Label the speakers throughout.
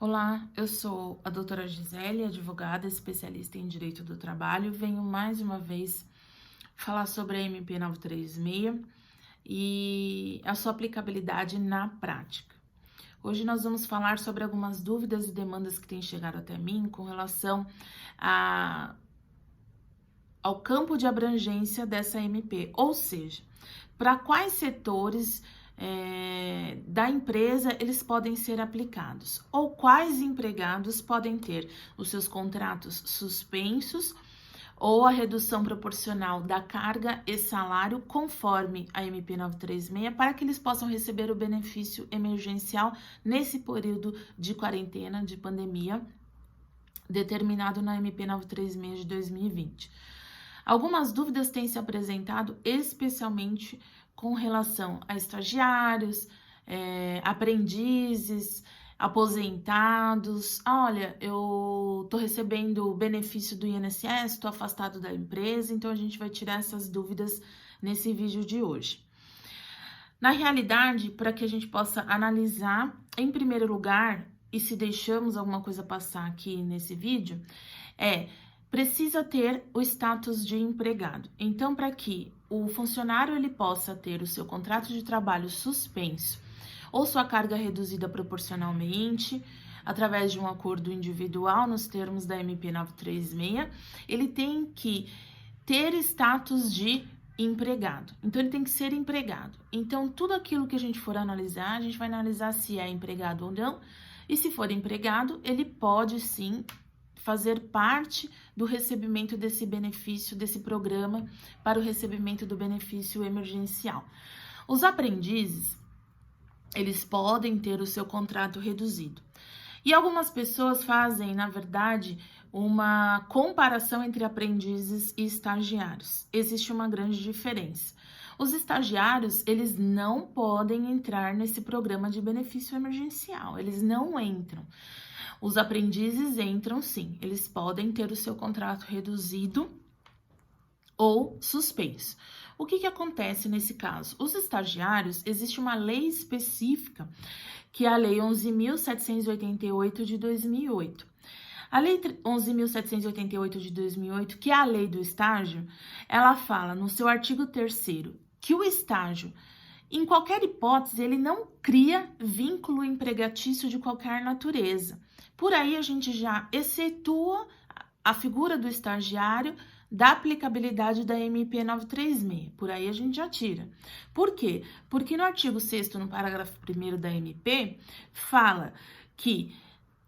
Speaker 1: Olá, eu sou a doutora Gisele, advogada especialista em Direito do Trabalho. Venho mais uma vez falar sobre a MP 936 e a sua aplicabilidade na prática. Hoje nós vamos falar sobre algumas dúvidas e demandas que têm chegado até mim com relação ao campo de abrangência dessa MP, ou seja, para quais setores da empresa eles podem ser aplicados, ou quais empregados podem ter os seus contratos suspensos ou a redução proporcional da carga e salário conforme a MP 936 para que eles possam receber o benefício emergencial nesse período de quarentena, de pandemia, determinado na MP 936 de 2020. Algumas dúvidas têm se apresentado, especialmente com relação a estagiários, aprendizes, aposentados. Olha, eu tô recebendo o benefício do INSS, estou afastado da empresa, então a gente vai tirar essas dúvidas nesse vídeo de hoje. Na realidade, para que a gente possa analisar, em primeiro lugar, e se deixamos alguma coisa passar aqui nesse vídeo, precisa ter o status de empregado. Então, para que o funcionário ele possa ter o seu contrato de trabalho suspenso ou sua carga reduzida proporcionalmente, através de um acordo individual nos termos da MP 936, ele tem que ter status de empregado. Então, ele tem que ser empregado. Então, tudo aquilo que a gente for analisar, a gente vai analisar se é empregado ou não, e se for empregado, ele pode sim fazer parte do recebimento desse benefício, desse programa para o recebimento do benefício emergencial. Os aprendizes, eles podem ter o seu contrato reduzido. E algumas pessoas fazem, na verdade, uma comparação entre aprendizes e estagiários. Existe uma grande diferença. Os estagiários, eles não podem entrar nesse programa de benefício emergencial, eles não entram. Os aprendizes entram sim, eles podem ter o seu contrato reduzido ou suspenso. O que acontece nesse caso? Os estagiários, existe uma lei específica, que é a Lei 11.788 de 2008. A Lei 11.788 de 2008, que é a lei do estágio, ela fala no seu artigo 3º que o estágio, em qualquer hipótese, ele não cria vínculo empregatício de qualquer natureza. Por aí a gente já excetua a figura do estagiário da aplicabilidade da MP 936. Por aí a gente já tira. Por quê? Porque no artigo 6º, no parágrafo 1º da MP, fala que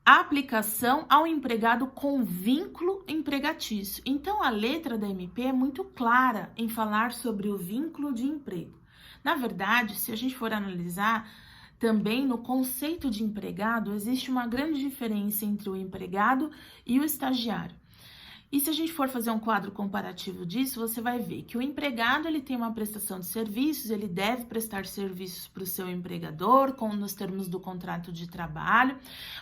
Speaker 1: a aplicação ao empregado com vínculo empregatício. Então, a letra da MP é muito clara em falar sobre o vínculo de emprego. Na verdade, se a gente for analisar, também no conceito de empregado, existe uma grande diferença entre o empregado e o estagiário. E se a gente for fazer um quadro comparativo disso, você vai ver que o empregado ele tem uma prestação de serviços, ele deve prestar serviços para o seu empregador, nos termos do contrato de trabalho,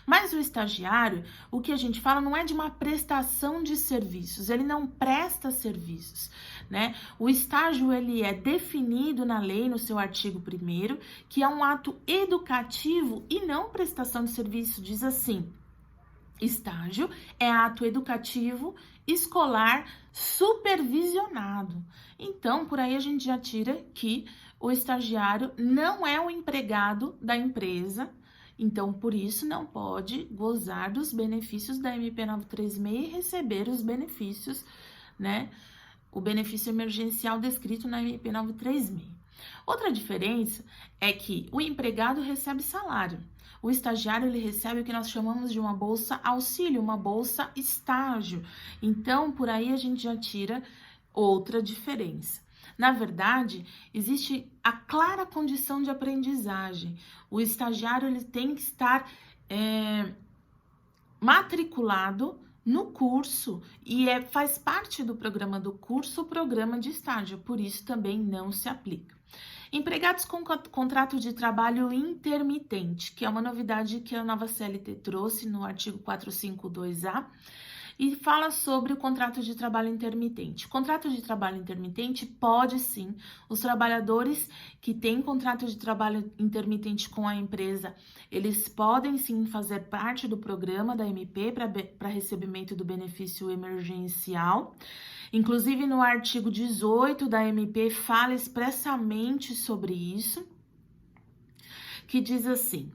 Speaker 1: mas o estagiário, o que a gente fala não é de uma prestação de serviços, ele não presta serviços, né? O estágio ele é definido na lei, no seu artigo 1º, que é um ato educativo e não prestação de serviço, diz assim: estágio é ato educativo escolar supervisionado. Então, por aí a gente já tira que o estagiário não é o empregado da empresa, então, por isso, não pode gozar dos benefícios da MP 936 e receber os benefícios, né? O benefício emergencial descrito na MP 936. Outra diferença é que o empregado recebe salário. O estagiário ele recebe o que nós chamamos de uma bolsa auxílio, uma bolsa estágio. Então, por aí a gente já tira outra diferença. Na verdade, existe a clara condição de aprendizagem. O estagiário ele tem que estar matriculado no curso e faz parte do programa do curso o programa de estágio, por isso também não se aplica. Empregados com contrato de trabalho intermitente, que é uma novidade que a nova CLT trouxe no artigo 452A, e fala sobre o contrato de trabalho intermitente. O contrato de trabalho intermitente pode sim, os trabalhadores que têm contrato de trabalho intermitente com a empresa, eles podem sim fazer parte do programa da MP para recebimento do benefício emergencial. Inclusive, no artigo 18 da MP fala expressamente sobre isso, que diz assim,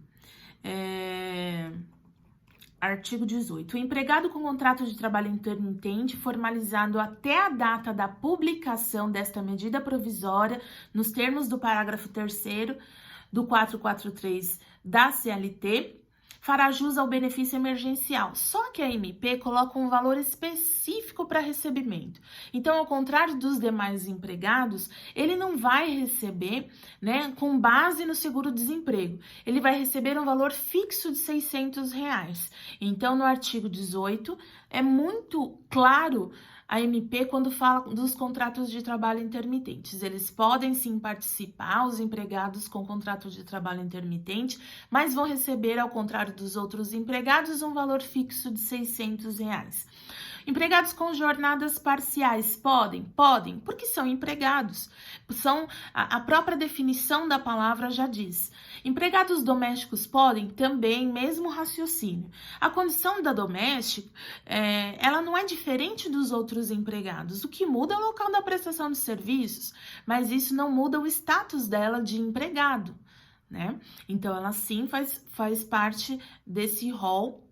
Speaker 1: artigo 18. O empregado com contrato de trabalho intermitente formalizado até a data da publicação desta medida provisória, nos termos do parágrafo 3º do 443 da CLT, fará jus ao benefício emergencial. Só que a MP coloca um valor específico para recebimento. Então, ao contrário dos demais empregados, ele não vai receber, né, com base no seguro-desemprego. Ele vai receber um valor fixo de R$600. Então, no artigo 18, é muito claro a MP quando fala dos contratos de trabalho intermitentes. Eles podem sim participar, os empregados com contrato de trabalho intermitente, mas vão receber, ao contrário dos outros empregados, um valor fixo de R$600. Empregados com jornadas parciais podem, porque são empregados. A própria definição da palavra já diz. Empregados domésticos podem também, mesmo raciocínio. A condição da doméstica, ela não é diferente dos outros empregados. O que muda é o local da prestação de serviços, mas isso não muda o status dela de empregado, né? Então, ela sim faz parte desse rol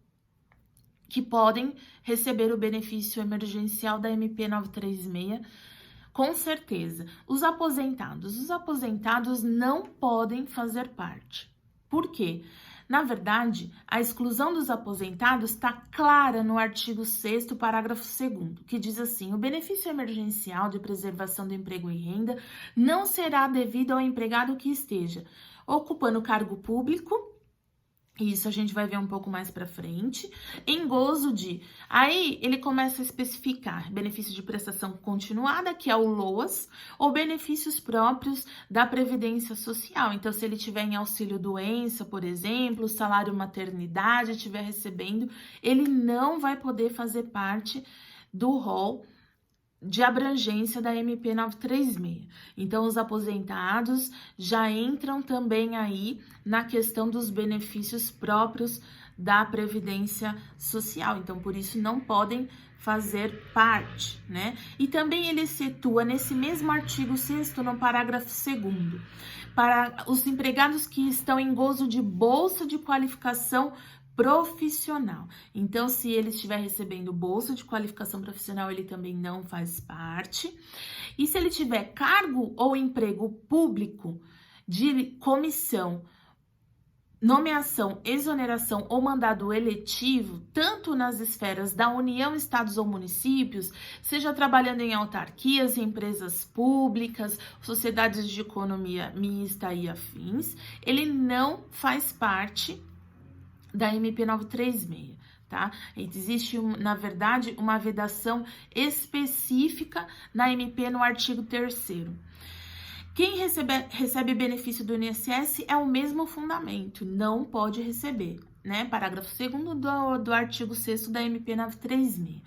Speaker 1: que podem receber o benefício emergencial da MP 936, com certeza. Os aposentados não podem fazer parte. Por quê? Na verdade, a exclusão dos aposentados está clara no artigo 6º, parágrafo 2º, que diz assim: o benefício emergencial de preservação do emprego e renda não será devido ao empregado que esteja ocupando cargo público. Isso a gente vai ver um pouco mais para frente. Em gozo de... Aí ele começa a especificar benefício de prestação continuada, que é o LOAS, ou benefícios próprios da Previdência Social. Então, se ele tiver em auxílio-doença, por exemplo, salário maternidade, estiver recebendo, ele não vai poder fazer parte do rol de abrangência da MP 936. Então, os aposentados já entram também aí na questão dos benefícios próprios da Previdência Social. Então, por isso, não podem fazer parte, né? E também ele situa nesse mesmo artigo 6º, no parágrafo 2º, para os empregados que estão em gozo de bolsa de qualificação profissional. Então, se ele estiver recebendo bolsa de qualificação profissional, ele também não faz parte. E se ele tiver cargo ou emprego público de comissão, nomeação, exoneração ou mandado eletivo, tanto nas esferas da União, estados ou municípios, seja trabalhando em autarquias, empresas públicas, sociedades de economia mista e afins, ele não faz parte da MP 936, tá? Existe, na verdade, uma vedação específica na MP no artigo 3º. Quem recebe benefício do INSS é o mesmo fundamento, não pode receber, né? Parágrafo 2º do artigo 6º da MP 936.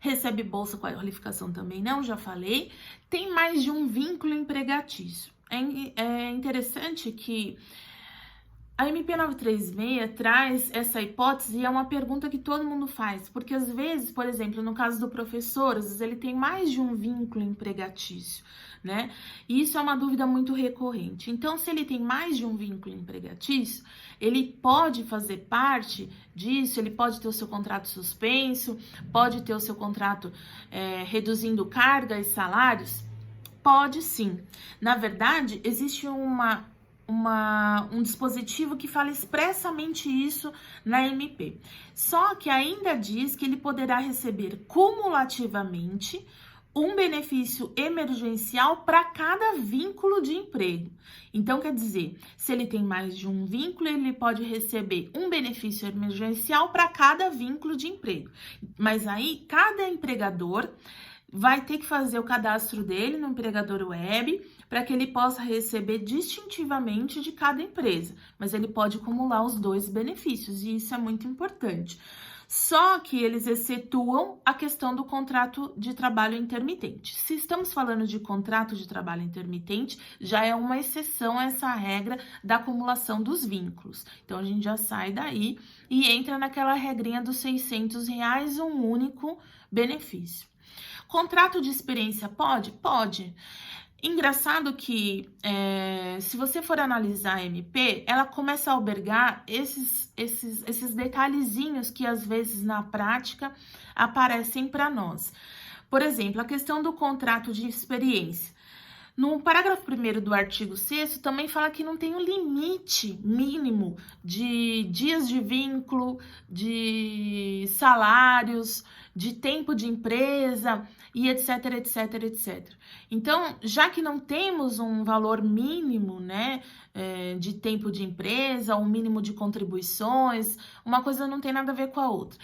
Speaker 1: Recebe bolsa qualificação também não, já falei. Tem mais de um vínculo empregatício. É interessante que a MP 936 traz essa hipótese e é uma pergunta que todo mundo faz, porque às vezes, por exemplo, no caso do professor, às vezes ele tem mais de um vínculo empregatício, né? E isso é uma dúvida muito recorrente. Então, se ele tem mais de um vínculo empregatício, ele pode fazer parte disso, ele pode ter o seu contrato suspenso, pode ter o seu contrato reduzindo carga e salários? Pode sim. Na verdade, existe um dispositivo que fala expressamente isso na MP. Só que ainda diz que ele poderá receber cumulativamente um benefício emergencial para cada vínculo de emprego. Então, quer dizer, se ele tem mais de um vínculo, ele pode receber um benefício emergencial para cada vínculo de emprego. Mas aí, cada empregador vai ter que fazer o cadastro dele no empregador web para que ele possa receber distintivamente de cada empresa, mas ele pode acumular os dois benefícios e isso é muito importante. Só que eles excetuam a questão do contrato de trabalho intermitente. Se estamos falando de contrato de trabalho intermitente, já é uma exceção a essa regra da acumulação dos vínculos. Então, a gente já sai daí e entra naquela regrinha dos R$600, um único benefício. Contrato de experiência pode? Pode. Engraçado que, se você for analisar a MP, ela começa a albergar esses detalhezinhos que, às vezes, na prática, aparecem para nós. Por exemplo, a questão do contrato de experiência. No parágrafo 1º do artigo 6º, também fala que não tem um limite mínimo de dias de vínculo, de salários, de tempo de empresa e etc, etc, etc. Então, já que não temos um valor mínimo, né, de tempo de empresa, um mínimo de contribuições, uma coisa não tem nada a ver com a outra.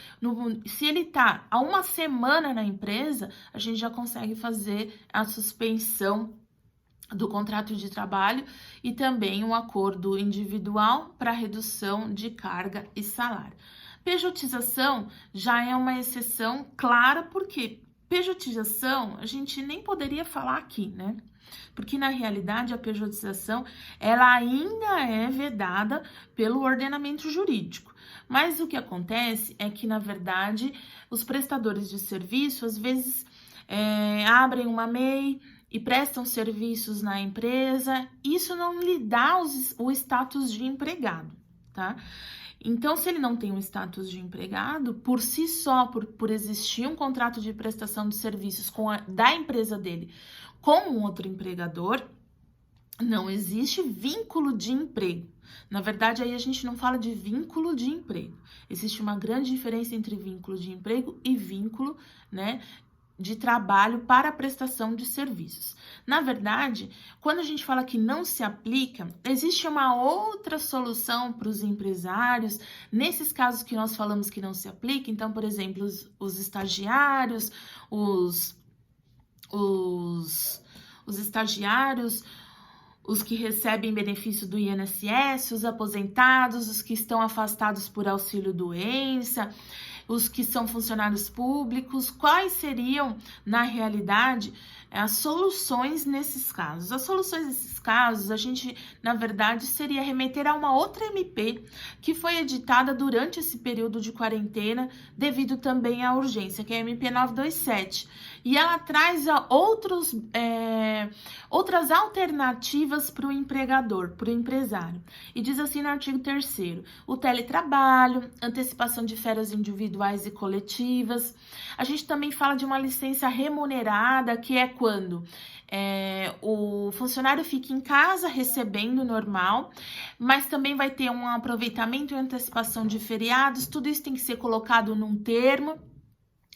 Speaker 1: Se ele está há uma semana na empresa, a gente já consegue fazer a suspensão do contrato de trabalho e também um acordo individual para redução de carga e salário. Pejotização já é uma exceção clara, porque pejotização a gente nem poderia falar aqui, né? Porque na realidade a pejotização ela ainda é vedada pelo ordenamento jurídico. Mas o que acontece é que, na verdade, os prestadores de serviço às vezes abrem uma MEI e prestam serviços na empresa, isso não lhe dá o status de empregado, tá? Então, se ele não tem um status de empregado, por si só, por existir um contrato de prestação de serviços da empresa dele com um outro empregador, não existe vínculo de emprego. Na verdade, aí a gente não fala de vínculo de emprego. Existe uma grande diferença entre vínculo de emprego e vínculo, né, de trabalho para a prestação de serviços. Na verdade, quando a gente fala que não se aplica, existe uma outra solução para os empresários, nesses casos que nós falamos que não se aplica. Então, por exemplo, os estagiários, os estagiários, os que recebem benefício do INSS, os aposentados, os que estão afastados por auxílio-doença, os que são funcionários públicos. Quais seriam, na realidade, as soluções nesses casos? As soluções nesses casos, a gente, na verdade, seria remeter a uma outra MP que foi editada durante esse período de quarentena, devido também à urgência, que é a MP 927. E ela traz outras alternativas para o empregador, para o empresário. E diz assim no artigo 3º, o teletrabalho, antecipação de férias individuais e coletivas. A gente também fala de uma licença remunerada, que é quando o funcionário fica em casa recebendo normal, mas também vai ter um aproveitamento e antecipação de feriados. Tudo isso tem que ser colocado num termo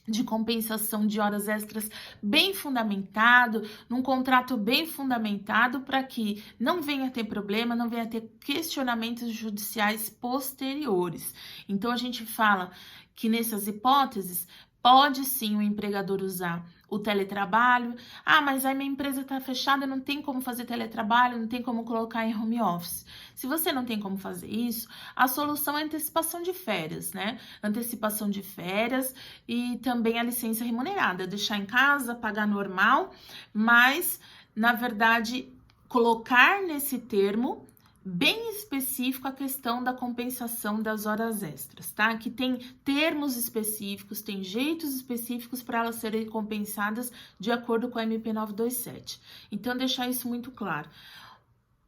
Speaker 1: de compensação de horas extras bem fundamentado, num contrato bem fundamentado, para que não venha ter problema, não venha ter questionamentos judiciais posteriores. Então, a gente fala que nessas hipóteses, pode sim o empregador usar o teletrabalho. Ah, mas aí minha empresa está fechada, não tem como fazer teletrabalho, não tem como colocar em home office. Se você não tem como fazer isso, a solução é a antecipação de férias, né? Antecipação de férias e também a licença remunerada. Deixar em casa, pagar normal, mas, na verdade, colocar nesse termo bem específico a questão da compensação das horas extras, tá? Que tem termos específicos, tem jeitos específicos para elas serem compensadas de acordo com a MP 927. Então, deixar isso muito claro.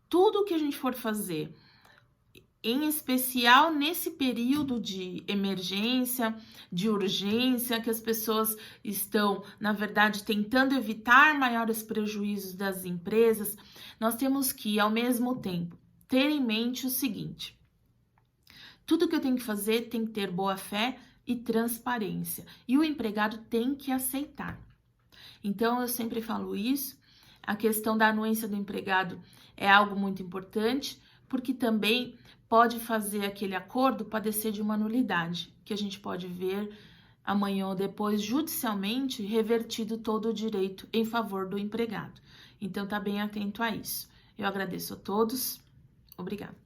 Speaker 1: Tudo que a gente for fazer, em especial nesse período de emergência, de urgência, que as pessoas estão, na verdade, tentando evitar maiores prejuízos das empresas, nós temos que, ao mesmo tempo, ter em mente o seguinte: tudo que eu tenho que fazer tem que ter boa fé e transparência, e o empregado tem que aceitar. Então, eu sempre falo isso, a questão da anuência do empregado é algo muito importante, porque também pode fazer aquele acordo padecer de uma nulidade, que a gente pode ver amanhã ou depois, judicialmente, revertido todo o direito em favor do empregado. Então, tá bem atento a isso. Eu agradeço a todos. Obrigada.